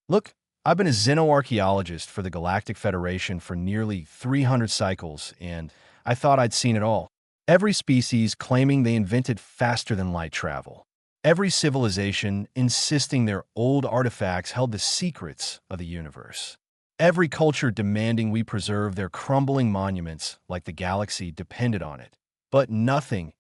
Look, I've been a xenoarchaeologist for the Galactic Federation for nearly 300 cycles, and I thought I'd seen it all. Every species claiming they invented faster than light travel. Every civilization insisting their old artifacts held the secrets of the universe. Every culture demanding we preserve their crumbling monuments like the galaxy depended on it. But nothing,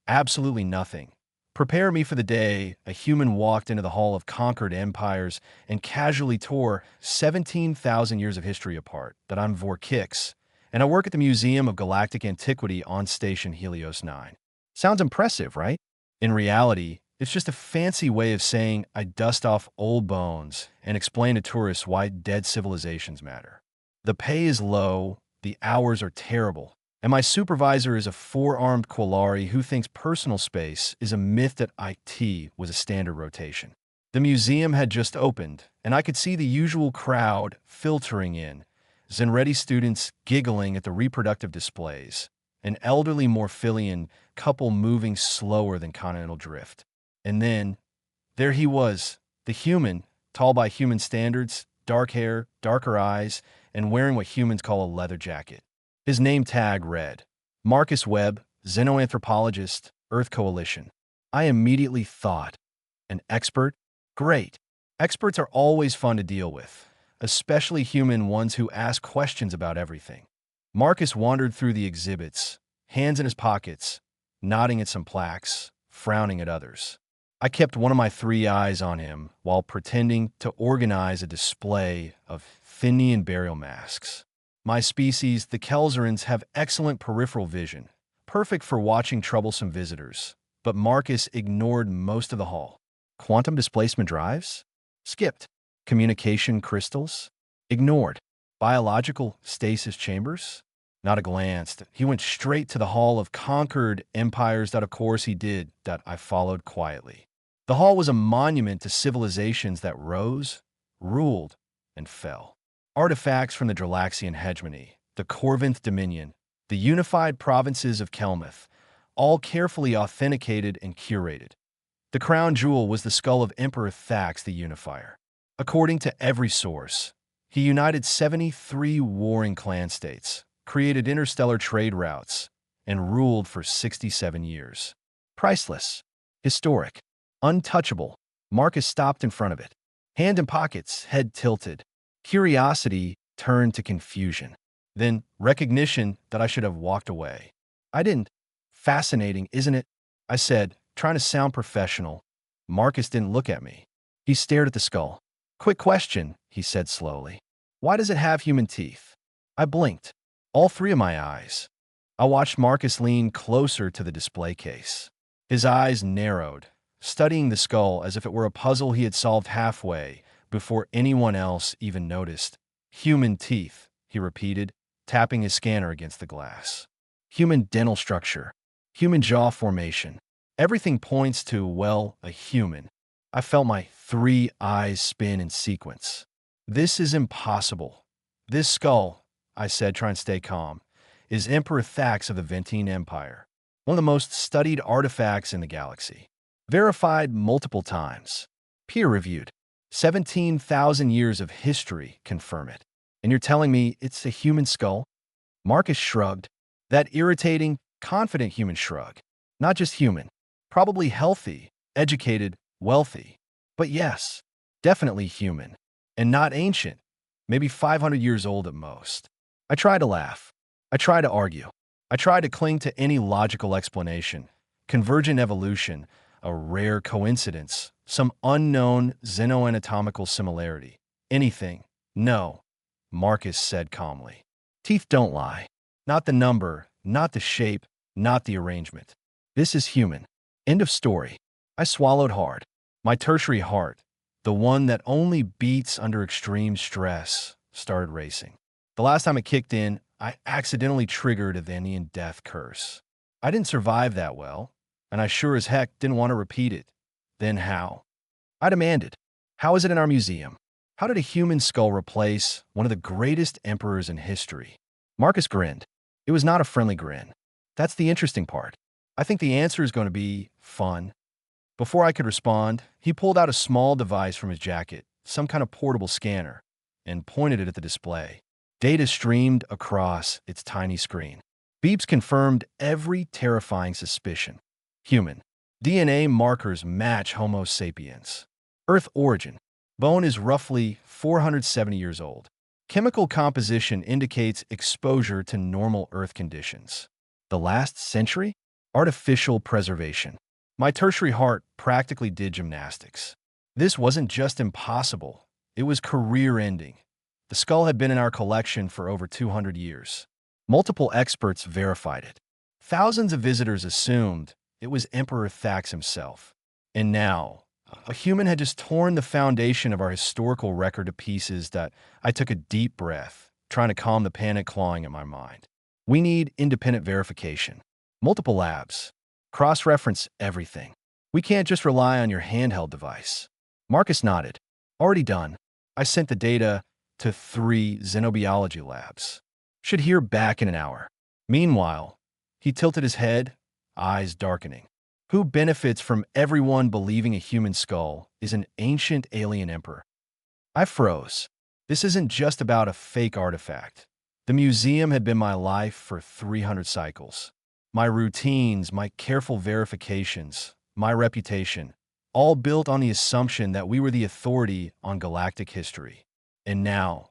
absolutely nothing, prepare me for the day a human walked into the hall of conquered empires and casually tore 17,000 years of history apart. That I'm Vorkix, and I work at the Museum of Galactic Antiquity on Station Helios 9. Sounds impressive, right? In reality, it's just a fancy way of saying I dust off old bones and explain to tourists why dead civilizations matter. The pay is low, the hours are terrible, and my supervisor is a four-armed Quillari who thinks personal space is a myth that IT was a standard rotation. The museum had just opened, and I could see the usual crowd filtering in, Zenready students giggling at the reproductive displays, an elderly Morphilian couple moving slower than continental drift. And then, there he was, the human, tall by human standards, dark hair, darker eyes, and wearing what humans call a leather jacket. His name tag read, Marcus Webb, Xenoanthropologist, Earth Coalition. I immediately thought, an expert? Great. Experts are always fun to deal with, especially human ones who ask questions about everything. Marcus wandered through the exhibits, hands in his pockets, nodding at some plaques, frowning at others. I kept one of my three eyes on him while pretending to organize a display of Thynian burial masks. My species, the Kelzerans, have excellent peripheral vision, perfect for watching troublesome visitors, but Marcus ignored most of the hall. Quantum displacement drives? Skipped. Communication crystals? Ignored. Biological stasis chambers? Not a glance. He went straight to the hall of conquered empires. That, of course, he did. That I followed quietly. The hall was a monument to civilizations that rose, ruled, and fell. Artifacts from the Dralaxian hegemony, the Corvinth Dominion, the unified provinces of Kelmuth, all carefully authenticated and curated. The crown jewel was the skull of Emperor Thax the Unifier. According to every source, he united 73 warring clan states, created interstellar trade routes, and ruled for 67 years. Priceless, historic, untouchable. Marcus stopped in front of it, hand in pockets, head tilted. Curiosity turned to confusion. Then recognition that I should have walked away. I didn't. Fascinating, isn't it? I said, trying to sound professional. Marcus didn't look at me. He stared at the skull. Quick question, he said slowly. Why does it have human teeth? I blinked. All three of my eyes. I watched Marcus lean closer to the display case. His eyes narrowed, studying the skull as if it were a puzzle he had solved halfway before anyone else even noticed. Human teeth, he repeated, tapping his scanner against the glass. Human dental structure, human jaw formation. Everything points to, well, a human. I felt my three eyes spin in sequence. This is impossible. This skull, I said, trying to stay calm, is Emperor Thax of the Ventine Empire, one of the most studied artifacts in the galaxy. Verified multiple times. Peer-reviewed. 17,000 years of history confirm it. And you're telling me it's a human skull? Marcus shrugged. That irritating, confident human shrug. Not just human. Probably healthy, educated, wealthy. But yes, definitely human. And not ancient. Maybe 500 years old at most. I tried to laugh. I tried to argue. I tried to cling to any logical explanation. Convergent evolution, a rare coincidence, some unknown xenoanatomical similarity. Anything. No, Marcus said calmly. Teeth don't lie. Not the number, not the shape, not the arrangement. This is human. End of story. I swallowed hard. My tertiary heart, the one that only beats under extreme stress, started racing. The last time it kicked in, I accidentally triggered a Vanian death curse. I didn't survive that well, and I sure as heck didn't want to repeat it. Then how? I demanded. How is it in our museum? How did a human skull replace one of the greatest emperors in history? Marcus grinned. It was not a friendly grin. That's the interesting part. I think the answer is going to be fun. Before I could respond, he pulled out a small device from his jacket, some kind of portable scanner, and pointed it at the display. Data streamed across its tiny screen. Beeps confirmed every terrifying suspicion. Human. DNA markers match Homo sapiens. Earth origin. Bone is roughly 470 years old. Chemical composition indicates exposure to normal Earth conditions. The last century? Artificial preservation. My tertiary heart practically did gymnastics. This wasn't just impossible, it was career-ending. The skull had been in our collection for over 200 years. Multiple experts verified it. Thousands of visitors assumed it was Emperor Thax himself. And now, a human had just torn the foundation of our historical record to pieces that I took a deep breath, trying to calm the panic clawing at my mind. We need independent verification. Multiple labs. Cross-reference everything. We can't just rely on your handheld device. Marcus nodded. Already done. I sent the data to 3 xenobiology labs. Should hear back in an hour. Meanwhile, he tilted his head, eyes darkening. Who benefits from everyone believing a human skull is an ancient alien emperor? I froze. This isn't just about a fake artifact. The museum had been my life for 300 cycles. My routines, my careful verifications, my reputation, all built on the assumption that we were the authority on galactic history. And now,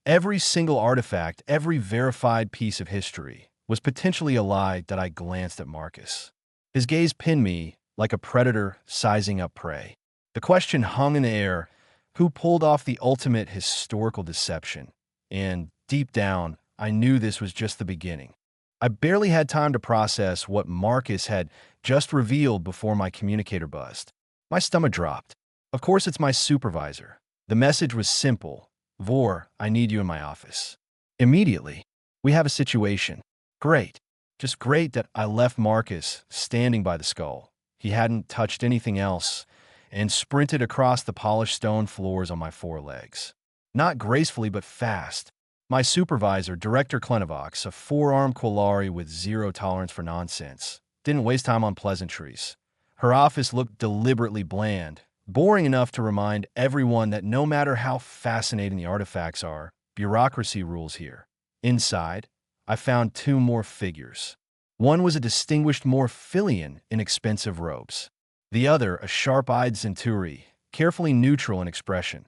every single artifact, every verified piece of history, was potentially a lie that I glanced at Marcus. His gaze pinned me like a predator sizing up prey. The question hung in the air, who pulled off the ultimate historical deception? And deep down, I knew this was just the beginning. I barely had time to process what Marcus had just revealed before my communicator buzzed. My stomach dropped. Of course, it's my supervisor. The message was simple. Vor, I need you in my office. Immediately. We have a situation. Great. Just great that I left Marcus standing by the skull. He hadn't touched anything else, and sprinted across the polished stone floors on my 4 legs. Not gracefully, but fast. My supervisor, Director Klenovox, a 4-armed Quillari with zero tolerance for nonsense, didn't waste time on pleasantries. Her office looked deliberately bland, boring enough to remind everyone that no matter how fascinating the artifacts are, bureaucracy rules here. Inside, I found 2 more figures. One was a distinguished Morphilian in expensive robes. The other, a sharp-eyed Centauri, carefully neutral in expression.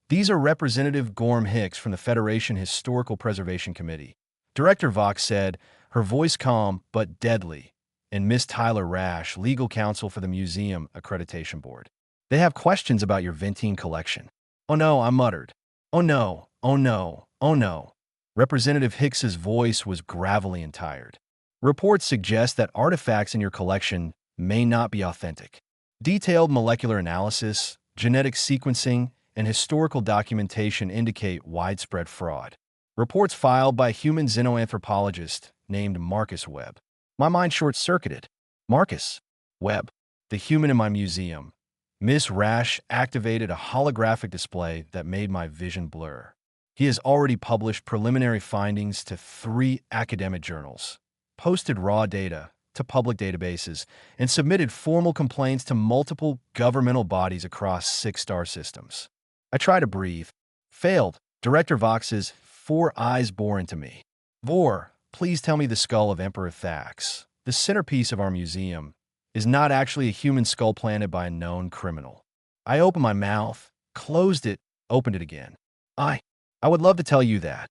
These are Representative Gorm Hicks from the Federation Historical Preservation Committee. Director Vox said, her voice calm but deadly, and Miss Tyler Rash, legal counsel for the Museum Accreditation Board. They have questions about your Ventine collection. Oh no, I muttered. Oh no, oh no, oh no. Representative Hicks's voice was gravelly and tired. Reports suggest that artifacts in your collection may not be authentic. Detailed molecular analysis, genetic sequencing, and historical documentation indicate widespread fraud. Reports filed by a human xenoanthropologist named Marcus Webb. My mind short-circuited. Marcus Webb, the human in my museum. Miss Rash activated a holographic display that made my vision blur. He has already published preliminary findings to 3 academic journals, posted raw data to public databases, and submitted formal complaints to multiple governmental bodies across 6 star systems. I tried to breathe. Failed. Director Vox's 4 eyes bore into me. Vor, please tell me the skull of Emperor Thax, the centerpiece of our museum, is not actually a human skull planted by a known criminal. I opened my mouth, closed it, opened it again. I would love to tell you that,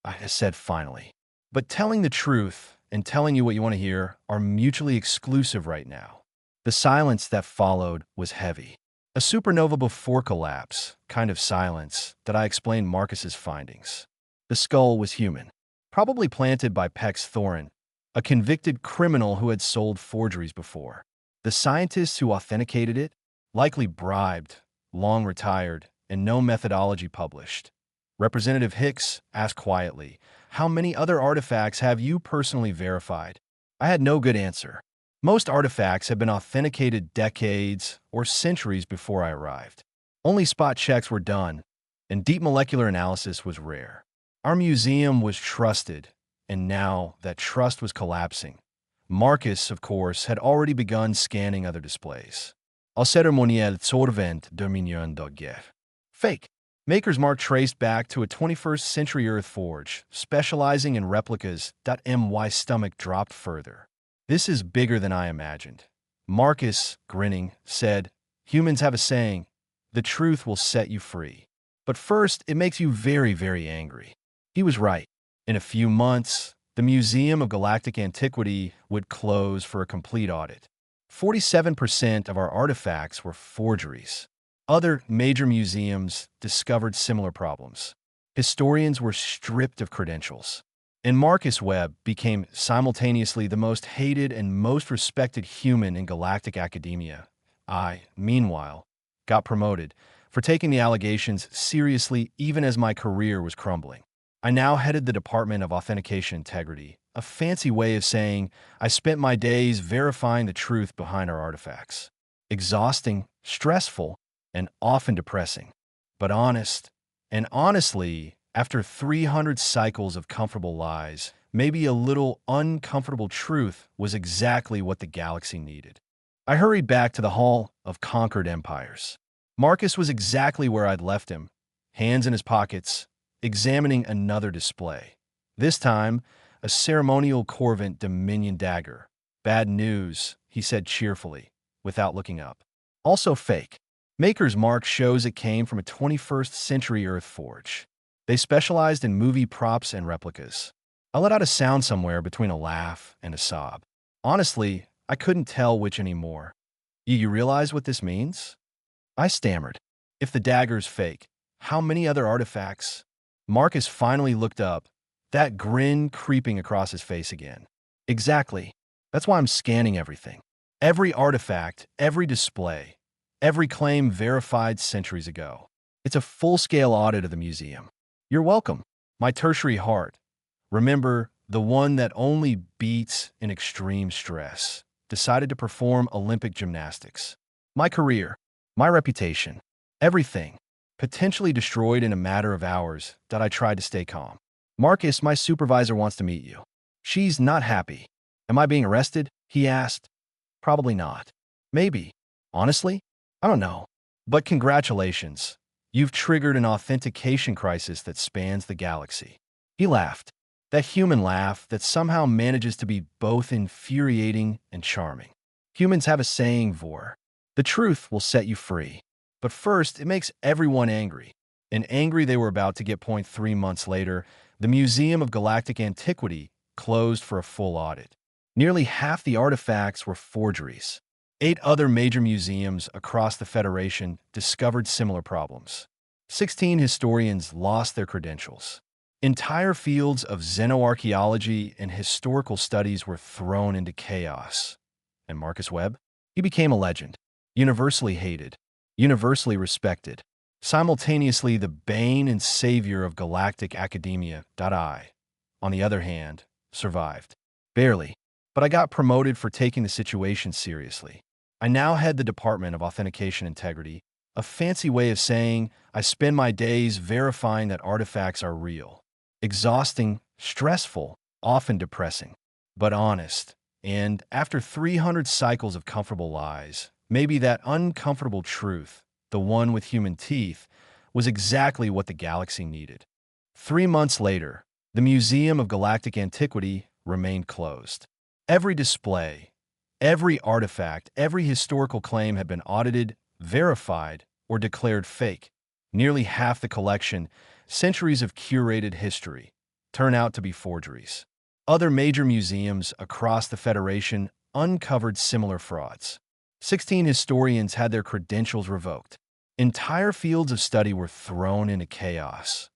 I said finally. But telling the truth and telling you what you want to hear are mutually exclusive right now. The silence that followed was heavy. A supernova before collapse, kind of silence that I explained Marcus's findings. The skull was human, probably planted by Pex Thorin, a convicted criminal who had sold forgeries before. The scientists who authenticated it, likely bribed, long retired, and no methodology published. Representative Hicks asked quietly, how many other artifacts have you personally verified? I had no good answer. Most artifacts had been authenticated decades or centuries before I arrived. Only spot checks were done, and deep molecular analysis was rare. Our museum was trusted, and now that trust was collapsing. Marcus, of course, had already begun scanning other displays. Au cérémoniel sorvent de million de guerre. Fake. Maker's Mark traced back to a 21st century Earth forge, specializing in replicas. My stomach dropped further. This is bigger than I imagined. Marcus, grinning, said, "Humans have a saying, the truth will set you free. But first, it makes you very, very angry." He was right. In a few months, the Museum of Galactic Antiquity would close for a complete audit. 47% of our artifacts were forgeries. Other major museums discovered similar problems. Historians were stripped of credentials. And Marcus Webb became simultaneously the most hated and most respected human in galactic academia. I, meanwhile, got promoted for taking the allegations seriously even as my career was crumbling. I now headed the Department of Authentication Integrity, a fancy way of saying I spent my days verifying the truth behind our artifacts. Exhausting, stressful, and often depressing, but honest. And honestly, after 300 cycles of comfortable lies, maybe a little uncomfortable truth was exactly what the galaxy needed. I hurried back to the Hall of Conquered Empires. Marcus was exactly where I'd left him, hands in his pockets, examining another display. This time, a ceremonial Corvant Dominion dagger. "Bad news," he said cheerfully, without looking up. "Also fake. Maker's Mark shows it came from a 21st century Earth forge. They specialized in movie props and replicas." I let out a sound somewhere between a laugh and a sob. Honestly, I couldn't tell which anymore. You realize what this means?" I stammered. "If the dagger's fake, how many other artifacts?" Marcus finally looked up, that grin creeping across his face again. "Exactly. That's why I'm scanning everything. Every artifact, every display, every claim verified centuries ago. It's a full-scale audit of the museum." "You're welcome. My tertiary heart. Remember, the one that only beats in extreme stress, decided to perform Olympic gymnastics. My career, my reputation, everything, potentially destroyed in a matter of hours that I tried to stay calm. Marcus, my supervisor, wants to meet you." "She's not happy." "Am I being arrested?" he asked. "Probably not. Maybe. Honestly, I don't know. But congratulations. You've triggered an authentication crisis that spans the galaxy." He laughed. That human laugh that somehow manages to be both infuriating and charming. Humans have a saying, Vor. The truth will set you free. But first, it makes everyone angry. And angry they were about to get. 3 months later, the Museum of Galactic Antiquity closed for a full audit. Nearly half the artifacts were forgeries. 8 other major museums across the Federation discovered similar problems. 16 historians lost their credentials. Entire fields of xenoarchaeology and historical studies were thrown into chaos. And Marcus Webb? He became a legend, universally hated, universally respected, simultaneously the bane and savior of galactic academia. I, on the other hand, survived. Barely, but I got promoted for taking the situation seriously. I now head the Department of Authentication Integrity, a fancy way of saying I spend my days verifying that artifacts are real. Exhausting, stressful, often depressing, but honest. And after 300 cycles of comfortable lies, maybe that uncomfortable truth, the one with human teeth, was exactly what the galaxy needed. 3 months later, the Museum of Galactic Antiquity remained closed. Every display, every artifact, every historical claim had been audited, verified, or declared fake. Nearly half the collection, centuries of curated history, turn out to be forgeries. Other major museums across the Federation uncovered similar frauds. 16 historians had their credentials revoked. Entire fields of study were thrown into chaos.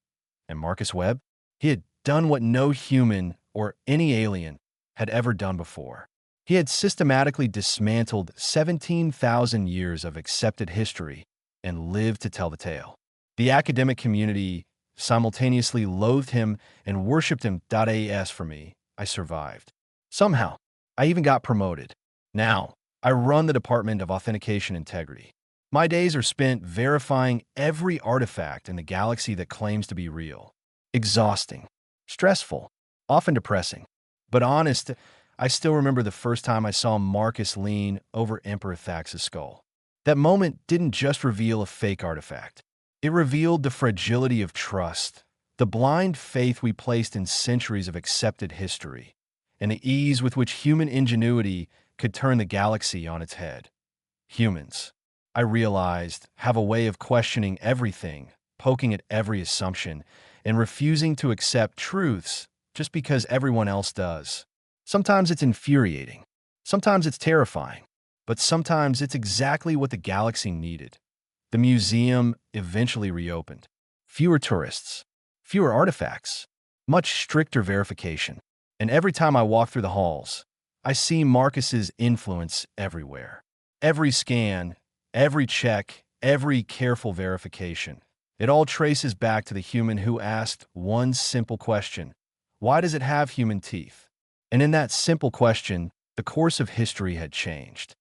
And Marcus Webb? He had done what no human or any alien had ever done before. He had systematically dismantled 17,000 years of accepted history and lived to tell the tale. The academic community simultaneously loathed him and worshipped him. As for me, I survived. Somehow, I even got promoted. Now, I run the Department of Authentication Integrity. My days are spent verifying every artifact in the galaxy that claims to be real. Exhausting, stressful, often depressing. But honest, I still remember the first time I saw Marcus lean over Emperor Thax's skull. That moment didn't just reveal a fake artifact. It revealed the fragility of trust, the blind faith we placed in centuries of accepted history, and the ease with which human ingenuity could turn the galaxy on its head. Humans, I realized, have a way of questioning everything, poking at every assumption, and refusing to accept truths just because everyone else does. Sometimes it's infuriating. Sometimes it's terrifying. But sometimes it's exactly what the galaxy needed. The museum eventually reopened. Fewer tourists, fewer artifacts, much stricter verification. And every time I walk through the halls, I see Marcus's influence everywhere. Every scan, every check, every careful verification. It all traces back to the human who asked one simple question: why does it have human teeth? And in that simple question, the course of history had changed.